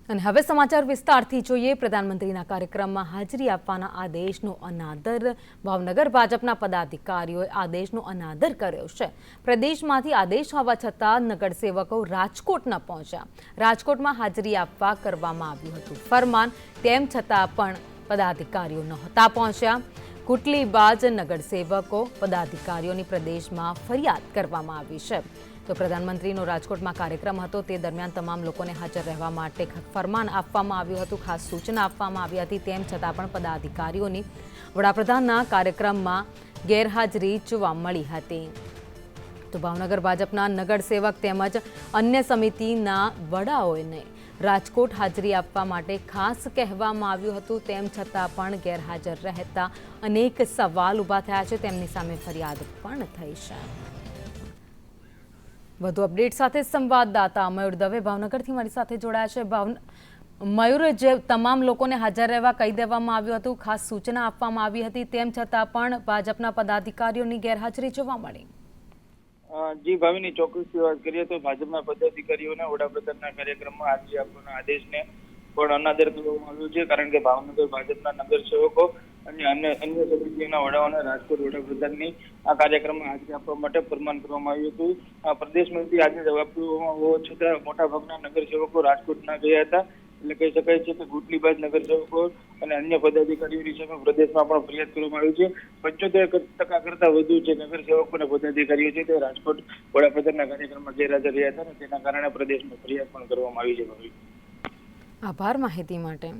અને હવે સમાચાર વિસ્તારથી જોઈએ। પ્રધાનમંત્રીના કાર્યક્રમમાં હાજરી આપવાના આદેશનો અનાદર ભાવનગર ભાજપના પદાધિકારીઓએ આદેશનો અનાદર કર્યો છે। પ્રદેશમાંથી આદેશ હોવા છતાં નગરસેવકો રાજકોટ ન પહોંચ્યા। રાજકોટમાં હાજરી આપવા કરવામાં આવ્યું હતું ફરમાન, તેમ છતાં પણ પદાધિકારીઓ નહોતા પહોંચ્યા। કુટલીબાજ નગરસેવકો પદાધિકારીઓની પ્રદેશમાં ફરિયાદ કરવામાં આવી છે। તો પ્રધાનમંત્રીનો રાજકોટમાં કાર્યક્રમ હતો, તે દરમિયાન તમામ લોકોને હાજર રહેવા માટે ફરમાન આપવામાં આવ્યું હતું, ખાસ સૂચના આપવામાં આવી હતી। તેમ છતાં પણ પદાધિકારીઓની વડાપ્રધાનના કાર્યક્રમમાં ગેરહાજરી જોવા મળી હતી। તો ભાવનગર ભાજપના નગરસેવક તેમજ અન્ય સમિતિના વડાઓને રાજકોટ હાજરી આપવા માટે ખાસ કહેવામાં આવ્યું હતું, તેમ છતાં પણ ગેરહાજર રહેતા અનેક સવાલ ઊભા થયા છે। તેમની સામે ફરિયાદ પણ થઈ છે। વધુ અપડેટ સાથે સંવાદદાતા મયુર દવે ભાવનગરથી મારી સાથે જોડાયા છે। મયુર, જે તમામ લોકોને હાજર રહેવા કહી દેવામાં આવ્યું હતું, ખાસ સૂચના આપવામાં આવી હતી, તેમ છતાં પણ ભાજપના પદાધિકારીઓની ગેરહાજરી જોવા મળી। જી ભાવિની, ચોક્કસથી વાત કરીએ તો ભાજપના પદાધિકારીઓના વડાપ્રધાનના કાર્યક્રમમાં હાજરી આપવાના આદેશને પણ અનાદર કરવામાં આવ્યો છે, કારણ કે ભાવનગર ભાજપના નગરસેવકો અને અન્ય સમિતિઓના વડાઓને રાજકોટ વડાપ્રધાનની આ કાર્યક્રમમાં હાજરી આપવા માટે ફરમાન કરવામાં આવ્યું હતું। પ્રદેશમાંથી આજે જવાબદારીમાં હોવા છતાં મોટાભાગના નગરસેવકો રાજકોટ ના ગયા હતા। એટલે કહી શકાય છે કે ગુટલીબાજ નગરસેવકો અને અન્ય પદાધિકારીઓની સામે પ્રદેશમાં પણ ફરિયાદ કરવામાં આવી છે। 75% કરતા વધુ જે નગરસેવકો અને પદાધિકારીઓ છે તે રાજકોટ વડાપ્રધાનના કાર્યક્રમમાં ગેરહાજર રહ્યા હતા અને તેના કારણે પ્રદેશમાં ફરિયાદ પણ કરવામાં આવી છે। આભાર માહિતી માટે।